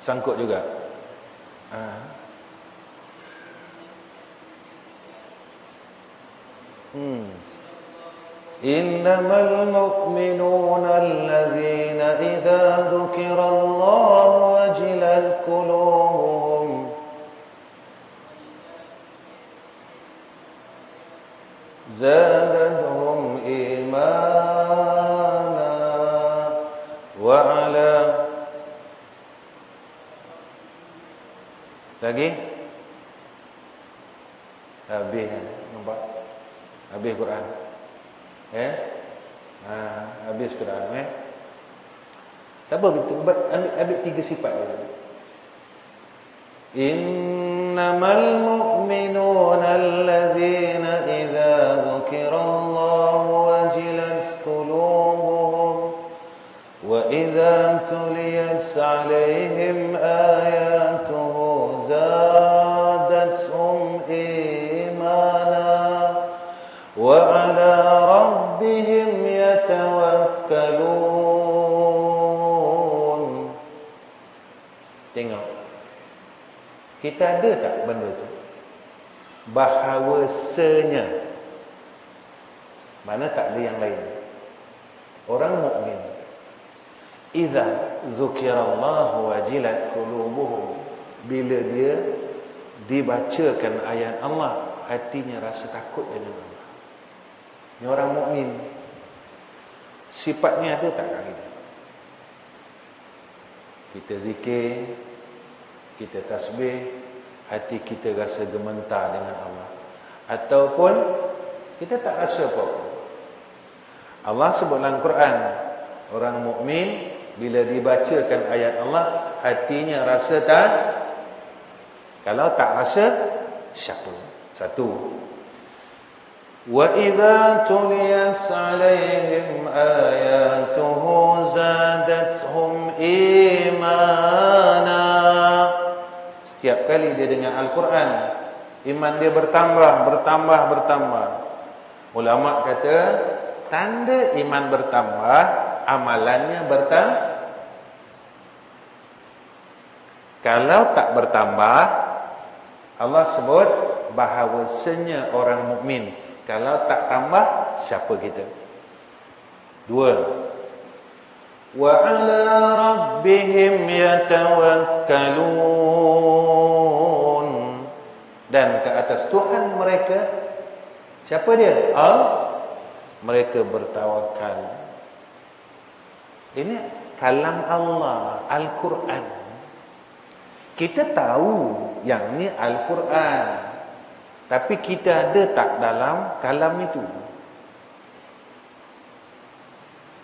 Sangkut juga. Innamal mu'minuna alladhina idza dzukirallahu wajilat qulubuhum zadatuhum imana wa ala. Lagi? Habis, nampak? Habis Quran. Habis Quran. Tak apa, ambil 3 sifat dulu. Innamal mu'minuna alladhina idza dzukirallahu wajilat qulubuhum wa idza tuliyat 'alaihim ayatuhu zadatuhum imana wa 'ala rabbihim yatawakkalun. Tengok, kita ada tak benda tu? Bahawasanya, mana tak ada yang lain. Orang mukmin, idza dzukirallahu wajilat qulubuhum, bila dia dibacakan ayat Allah, hatinya rasa takut dengan Allah. Ini orang mukmin. Sifatnya ada tak kat kita? Kita zikir, kita tasbih, hati kita rasa gementar dengan Allah. Ataupun kita tak rasa apa-apa. Allah sebut dalam Quran, orang mukmin bila dibacakan ayat Allah, hatinya rasa Kalau tak rasa, siapa? Satu. Wa idza tuliyat 'alaihim ayatuhu zadatuhum imana. Setiap kali dia dengar Al-Quran, iman dia bertambah. Ulama kata, tanda iman bertambah, amalannya bertambah. Kalau tak bertambah, Allah sebut bahawasanya orang mukmin. Kalau tak tambah, siapa kita? Dua. Wa 'ala rabbihim yatawakkalun. Dan ke atas Tuhan mereka, siapa dia? Mereka bertawakal. Ini kalam Allah, Al-Quran. Kita tahu yang ni Al-Quran, tapi kita ada tak dalam kalam itu?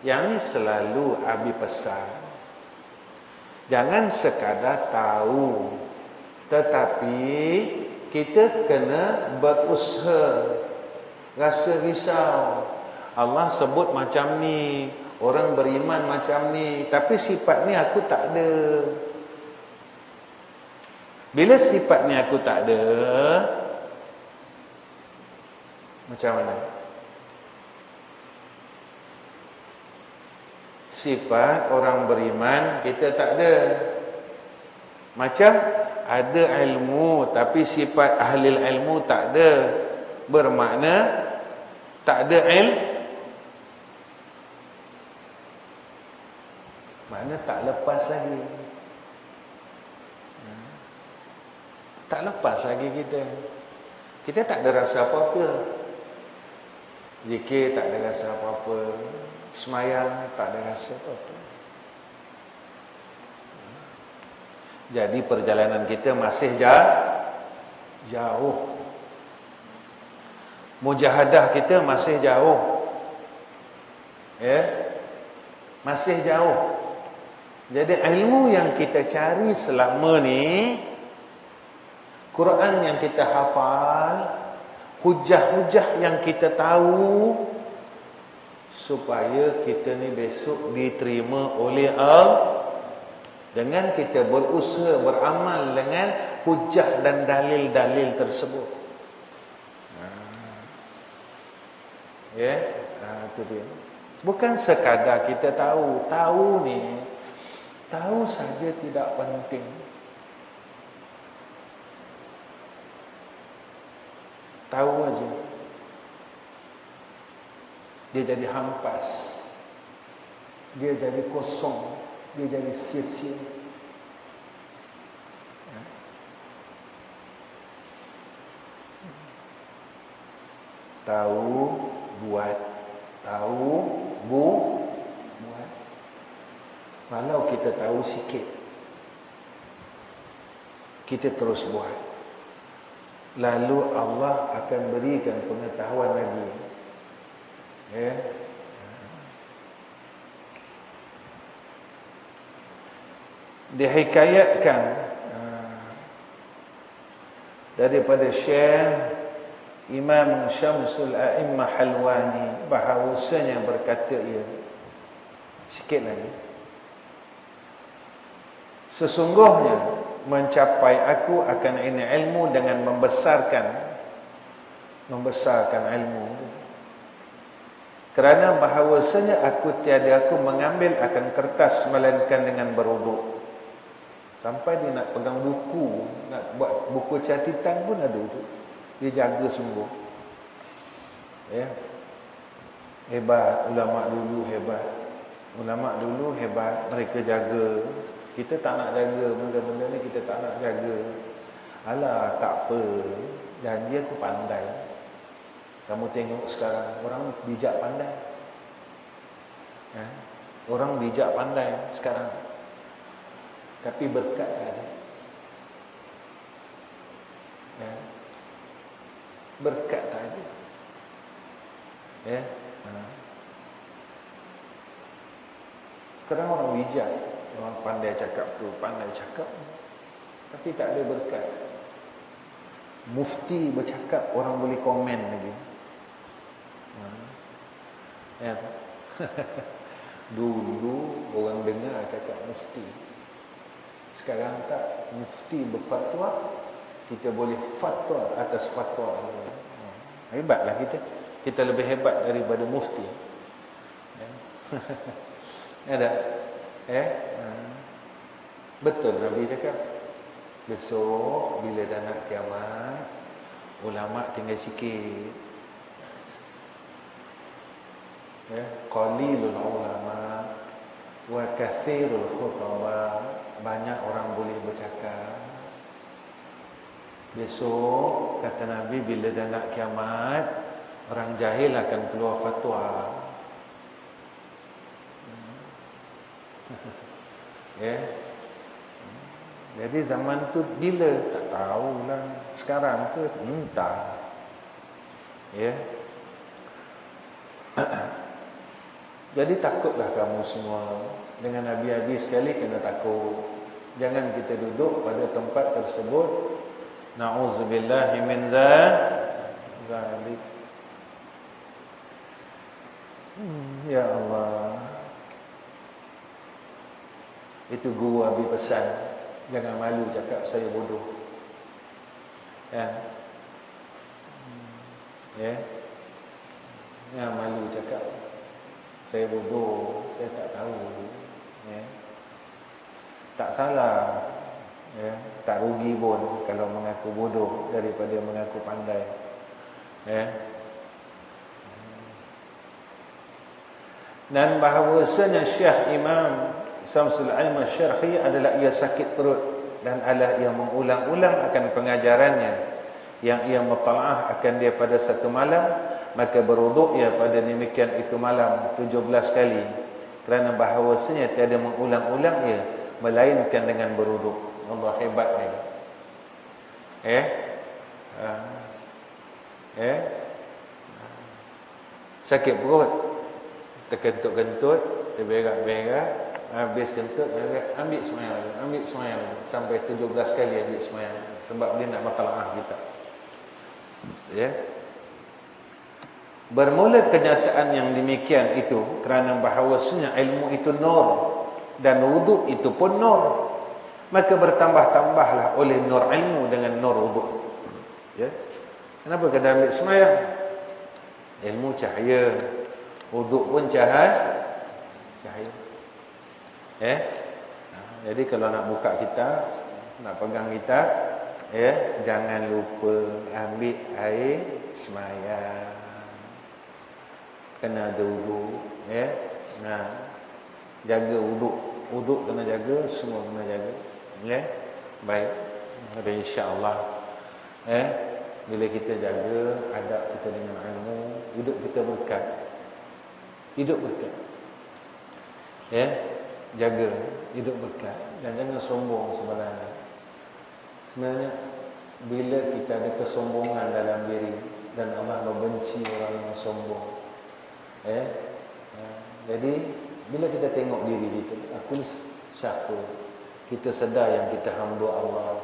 Yang ni selalu Abi pesan, jangan sekadar tahu, tetapi kita kena berusaha. Rasa risau, Allah sebut macam ni, orang beriman macam ni, tapi sifat ni aku tak ada. Bila sifat ni aku tak ada, macam mana? Sifat orang beriman kita tak ada. Macam ada ilmu tapi sifat ahli ilmu tak ada, bermakna tak ada makna tak lepas lagi. Tak lepas lagi kita. Kita tak ada rasa apa-apa. Zikir tak ada rasa apa-apa. Semayang tak ada rasa apa-apa. Jadi perjalanan kita masih jauh. Mujahadah kita masih jauh. Masih jauh. Jadi ilmu yang kita cari selama ni, Quran yang kita hafal, hujah-hujah yang kita tahu, supaya kita ni besok diterima oleh Allah dengan kita berusaha beramal dengan hujah dan dalil-dalil tersebut. Itu dia. Bukan sekadar kita tahu. Tahu ni, tahu saja tidak penting. Tahu aja, dia jadi hampas, dia jadi kosong, dia jadi sia-sia. Tahu buat, tahu buat. Kalau kita tahu sikit, kita terus buat, lalu Allah akan berikan pengetahuan lagi. Dihikayatkan daripada Syekh Imam Syamsul A'immah Halwani, bahawasanya berkata ia, sikit lagi, sesungguhnya mencapai aku akan ini ilmu dengan membesarkan ilmu itu. Kerana bahawasanya aku mengambil akan kertas melainkan dengan beruduk. Sampai dia nak pegang buku, nak buat buku catatan pun ada uduk. Dia jaga sungguh. Hebat ulama dulu, hebat. Ulama dulu hebat, mereka jaga. Kita tak nak jaga benda-benda ni, kita tak nak jaga. Alah, tak apa, janji aku pandai. Kamu tengok sekarang orang bijak pandai. Orang bijak pandai sekarang, tapi berkat tak ada. Berkat tak ada. Sekarang orang bijak, orang pandai cakap tu, pandai cakap, tapi tak ada berkat. Mufti bercakap, orang boleh komen lagi. Ya. Dulu orang dengar cakap mufti. Sekarang tak, mufti berfatwa, kita boleh fatwa atas fatwa. Hebatlah kita. Kita lebih hebat daripada mufti. Ada? Betul Nabi cakap, besok bila dah nak kiamat, ulama tinggal sikit. Qalilul ulama wa kathirul khutaba. Banyak orang boleh bercakap. Besok kata Nabi, bila dah nak kiamat, orang jahil akan keluar fatwa. Jadi zaman tu bila tak tahulah. Sekarang ke entah. Jadi takutlah kamu semua. Dengan Nabi sekali kena takut. Jangan kita duduk pada tempat tersebut. Na'udzubillahi min zalik. Ya Allah. Itu guru Abi pesan, jangan malu cakap saya bodoh. Jangan malu cakap saya bodoh, saya tak tahu. Tak salah. Tak rugi pun kalau mengaku bodoh daripada mengaku pandai. Dan bahawasanya Syekh Imam Syamsul Aim Asy-Syarhi adalah ia sakit perut dan adalah ia mengulang-ulang akan pengajarannya yang ia mutalaah akan dia pada satu malam, maka berwuduk ia pada demikian itu malam 17 kali, kerana bahawasanya tiada mengulang-ulang ia melainkan dengan berwuduk. Allah hebat ni. Sakit perut, terkentut-kentut, terberak-berak, habis kentut, ambil semayang sampai 17 kali ambil semayang, sebab dia nak matlaah kita. Bermula kenyataan yang demikian itu kerana bahawasanya ilmu itu nur dan wuduk itu pun nur, maka bertambah-tambahlah oleh nur ilmu dengan nur wuduk. Kenapa kena ambil semayang? Ilmu cahaya, wuduk pun cahaya. Jadi kalau nak buka kitab, nak pegang kitab, jangan lupa ambil air semayang. Kena ada wuduk, jaga wuduk. Wuduk kena jaga, semua kena jaga. Baik. Jadi insya-Allah bila kita jaga adab kita dengan ilmu, hidup kita berkat. Hidup berkat. Jaga hidup berkat dan jangan sombong sebenarnya. Sebenarnya bila kita ada kesombongan dalam diri, dan Allah membenci orang yang sombong. Jadi bila kita tengok diri kita, aku ni siapa? Kita sedar yang kita hamba Allah.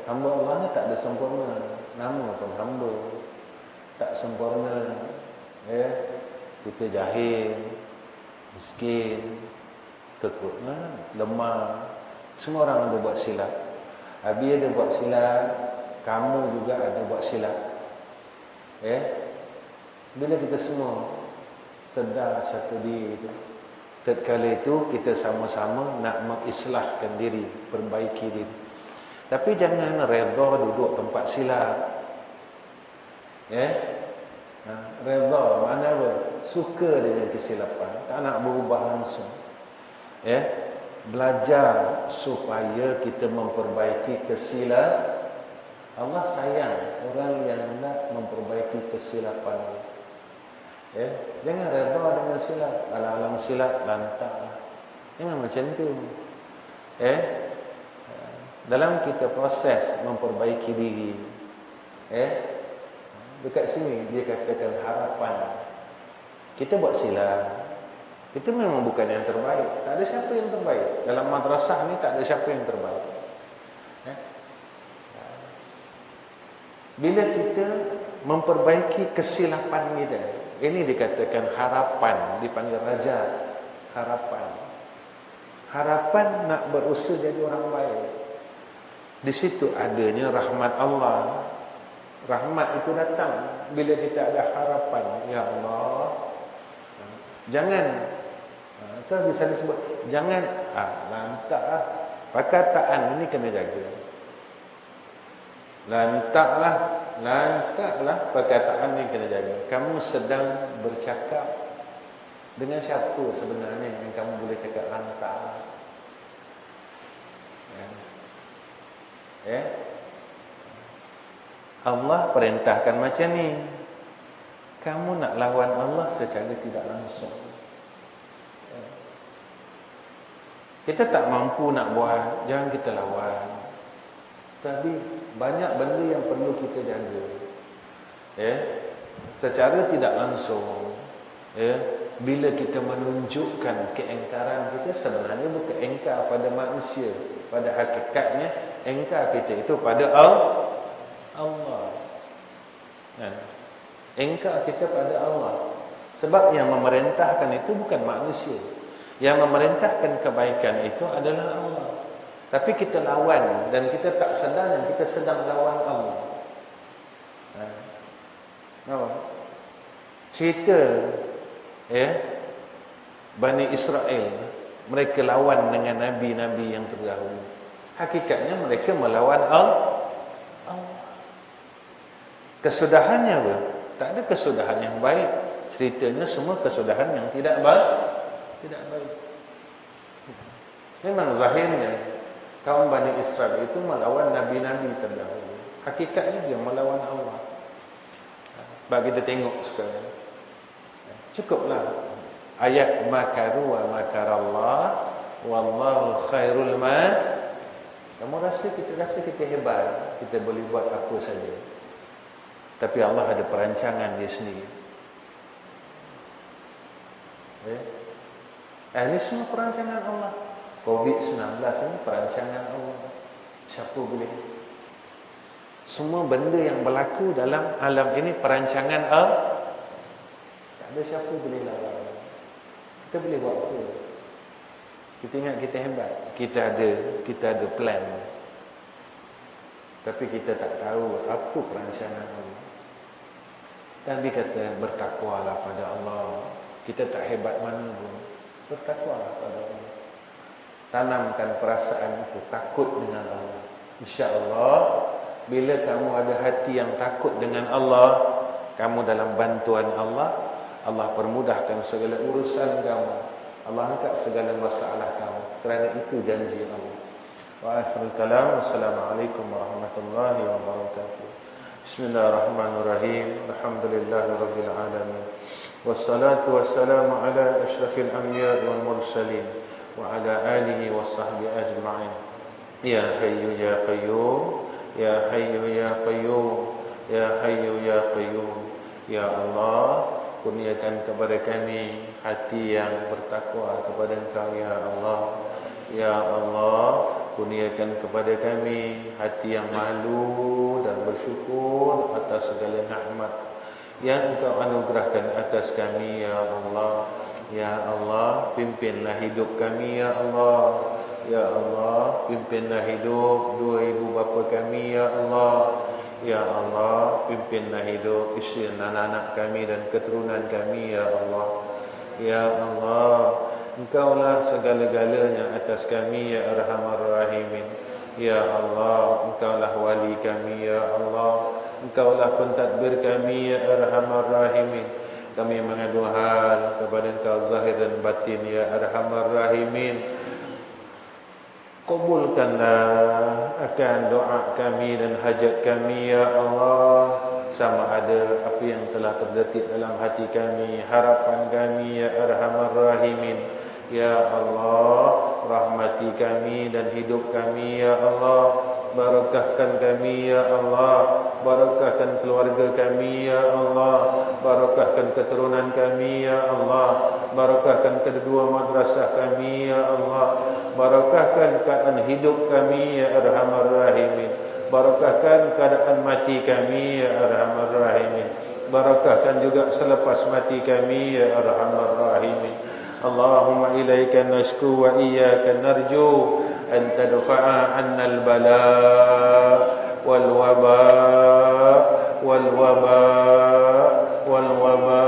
Hamba Allah ni tak ada sempurna. Nama pun hamba, tak sempurna. Kita jahil, miskin, tekuk, lemah. Semua orang ada buat silap. Abi ada buat silap, kamu juga ada buat silap. Bila kita semua sedar satu diri itu, tatkala itu kita sama-sama nak mengislahkan diri, perbaiki diri. Tapi jangan redha duduk tempat silap. Redha mana apa? Suka dengan kesilapan, tak nak berubah langsung. Belajar supaya kita memperbaiki kesilapan. Allah sayang orang yang nak memperbaiki kesilapan. Jangan redha dengan silap. Alang-alang silap, lantak. Jangan macam tu. Dalam kita proses memperbaiki diri, dekat sini dia katakan harapan. Kita buat silap, kita memang bukan yang terbaik. Tak ada siapa yang terbaik. Dalam madrasah ni tak ada siapa yang terbaik. Bila kita memperbaiki kesilapan kita, ini dikatakan harapan, dipanggil raja. Harapan nak berusaha jadi orang baik. Di situ adanya rahmat Allah. Rahmat itu datang bila kita ada harapan. Ya Allah, jangan kan bisa disebut jangan lantaklah. Perkataan ini kena jaga. Lantaklah perkataan ini kena jaga. Kamu sedang bercakap dengan siapa sebenarnya yang kamu boleh cakap lantak? Allah perintahkan macam ni. Kamu nak lawan Allah secara tidak langsung. Kita tak mampu nak buat, jangan kita lawan. Tapi banyak benda yang perlu kita jaga. Secara tidak langsung, bila kita menunjukkan keengkaran kita, sebenarnya bukan engkar pada manusia. Pada hakikatnya engkar kita itu pada Allah. Engkar kita pada Allah. Sebab yang memerintahkan itu bukan manusia. Yang memerintahkan kebaikan itu adalah Allah. Tapi kita lawan dan kita tak sedar yang kita sedang lawan Allah. Cerita Bani Israel, mereka lawan dengan nabi-nabi yang terdahulu. Hakikatnya mereka melawan Allah. Kesudahannya apa? Tak ada kesudahan yang baik. Ceritanya semua kesudahan yang tidak baik. Memang zahirnya kaum Bani Israel itu melawan nabi-nabi terdahulu. Hakikatnya dia melawan Allah. Bagi kita tengok sekarang. Cukuplah ayat makaru wa makarallah wallahu khairul Kamu rasa kita hebat, kita boleh buat apa saja. Tapi Allah ada perancangan dia sendiri. Ini semua perancangan Allah. COVID-19 ini perancangan Allah. Siapa boleh? Semua benda yang berlaku dalam alam ini perancangan Allah. Tak ada siapa boleh lawan. Kita boleh buat apa? Kita ingat kita hebat. Kita ada plan. Tapi kita tak tahu apa perancangan Allah. Nabi kata bertakwalah pada Allah. Kita tak hebat mana pun, bertakwalah pada Allah. Tanamkan perasaan itu, takut dengan Allah. InsyaAllah bila kamu ada hati yang takut dengan Allah, kamu dalam bantuan Allah, Allah permudahkan segala urusan kamu. Allah angkat segala masalah kamu. Kerana itu janji Allah. Wa akhirul kalam. Wassalamualaikum warahmatullahi wabarakatuh. Bismillahirrahmanirrahim. Alhamdulillahirabbil alamin. Wassalatu wassalamu ala asyrafil anbiya wal mursalin wa ala alihi washabbihi ajma'in. Ya hayyu ya qayyum, ya hayyu ya qayyum, ya hayyu ya qayyum. Ya Allah, kurniakan kepada kami hati yang bertakwa kepada Engkau ya Allah. Ya Allah, kurniakan kepada kami hati yang malu dan bersyukur atas segala nikmat yang Engkau anugerahkan atas kami ya Allah. Ya Allah, pimpinlah hidup kami ya Allah. Ya Allah, pimpinlah hidup dua ibu bapa kami ya Allah. Ya Allah, pimpinlah hidup isteri dan anak-anak kami dan keturunan kami ya Allah. Ya Allah, Engkaulah segala-galanya atas kami ya Arhamar Rahimin. Ya Allah, Engkaulah wali kami ya Allah. Engkaulah pentadbir kami ya Arhamar Rahimin. Kami mengadu hal kepada Engkau zahir dan batin ya Arhamar Rahimin. Kabulkanlah akan doa kami dan hajat kami ya Allah. Sama ada apa yang telah terdetik dalam hati kami, harapan kami ya Arhamar Rahimin. Ya Allah, rahmati kami dan hidup kami ya Allah. Barakahkan kami ya Allah. Barakahkan keluarga kami ya Allah. Barakahkan keturunan kami ya Allah. Barakahkan kedua madrasah kami ya Allah. Barakahkan keadaan hidup kami ya Arhamar Rahimin. Barakahkan keadaan mati kami ya Arhamar Rahimin. Barakahkan juga selepas mati kami ya Arhamar Rahimin. Allahumma ilaika nashku wa iyyaka narju an tadfa'a 'anna al-bala wal waba wal waba wal waba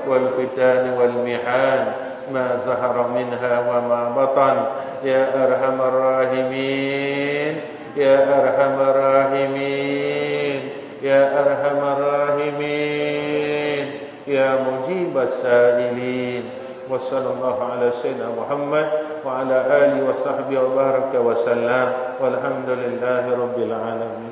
wal fitan wal mihan ma zahara minha wa ma batan ya Arhamar Rahimin. Ya Arhamar Rahimin, Ya Arhamar Rahimin, Ya Mujibas Sa'ilin. Wa sallallahu ala sayyidina Muhammad wa ala alihi wa sahbihi wa baraka wa sallam. Walhamdulillahi rabbil alamin.